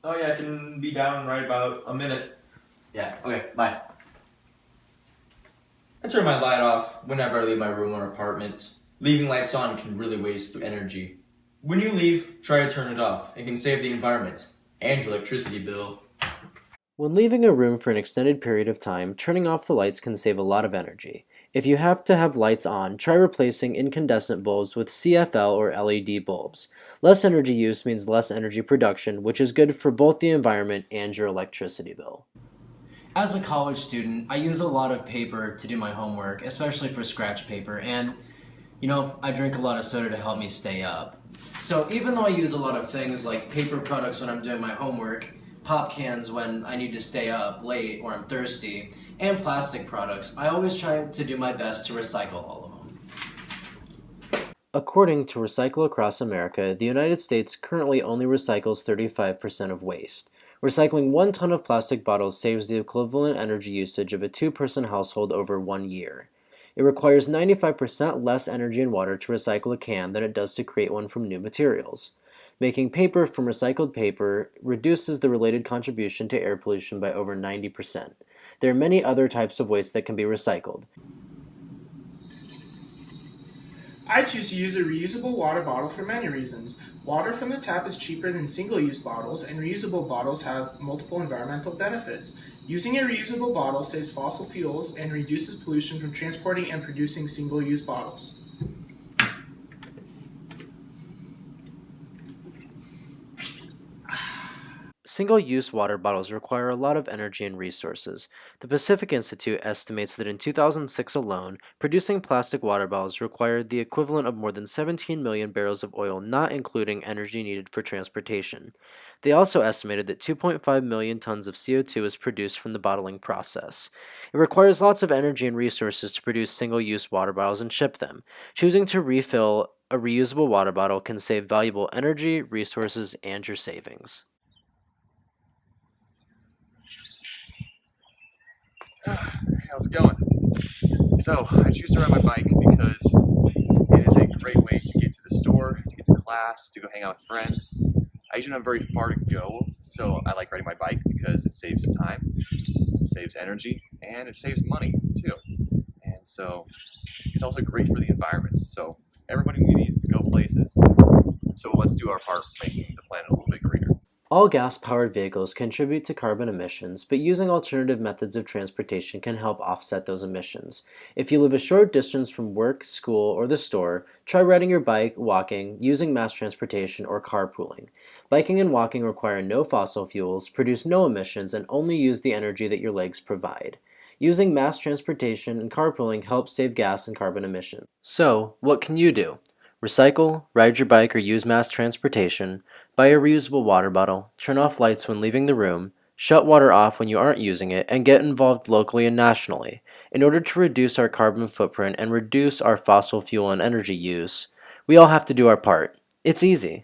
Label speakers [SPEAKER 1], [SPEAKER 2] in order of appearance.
[SPEAKER 1] Oh yeah, I can be down right about a minute.
[SPEAKER 2] Yeah, okay, bye.
[SPEAKER 1] I turn my light off whenever I leave my room or apartment. Leaving lights on can really waste energy. When you leave, try to turn it off. It can save the environment and your electricity bill.
[SPEAKER 3] When leaving a room for an extended period of time, turning off the lights can save a lot of energy. If you have to have lights on, try replacing incandescent bulbs with CFL or LED bulbs. Less energy use means less energy production, which is good for both the environment and your electricity bill.
[SPEAKER 4] As a college student, I use a lot of paper to do my homework, especially for scratch paper, and I drink a lot of soda to help me stay up. So even though I use a lot of things like paper products when I'm doing my homework, pop cans when I need to stay up late or I'm thirsty, and plastic products, I always try to do my best to recycle all of them.
[SPEAKER 3] According to Recycle Across America, the United States currently only recycles 35% of waste. Recycling 1 ton of plastic bottles saves the equivalent energy usage of a 2-person household over 1 year. It requires 95% less energy and water to recycle a can than it does to create one from new materials. Making paper from recycled paper reduces the related contribution to air pollution by over 90%. There are many other types of waste that can be recycled.
[SPEAKER 5] I choose to use a reusable water bottle for many reasons. Water from the tap is cheaper than single-use bottles, and reusable bottles have multiple environmental benefits. Using a reusable bottle saves fossil fuels and reduces pollution from transporting and producing single-use bottles.
[SPEAKER 3] Single-use water bottles require a lot of energy and resources. The Pacific Institute estimates that in 2006 alone, producing plastic water bottles required the equivalent of more than 17 million barrels of oil, not including energy needed for transportation. They also estimated that 2.5 million tons of CO2 is produced from the bottling process. It requires lots of energy and resources to produce single-use water bottles and ship them. Choosing to refill a reusable water bottle can save valuable energy, resources, and your savings.
[SPEAKER 6] How's it going? So, I choose to ride my bike because it is a great way to get to the store, to get to class, to go hang out with friends. I usually don't have very far to go, so I like riding my bike because it saves time, it saves energy, and it saves money too. And so, it's also great for the environment. So, everybody needs to go places, so let's do our part for making the planet a little bit greener.
[SPEAKER 3] All gas-powered vehicles contribute to carbon emissions, but using alternative methods of transportation can help offset those emissions. If you live a short distance from work, school, or the store, try riding your bike, walking, using mass transportation, or carpooling. Biking and walking require no fossil fuels, produce no emissions, and only use the energy that your legs provide. Using mass transportation and carpooling helps save gas and carbon emissions. So, what can you do? Recycle, ride your bike or use mass transportation, buy a reusable water bottle, turn off lights when leaving the room, shut water off when you aren't using it, and get involved locally and nationally. In order to reduce our carbon footprint and reduce our fossil fuel and energy use, we all have to do our part. It's easy.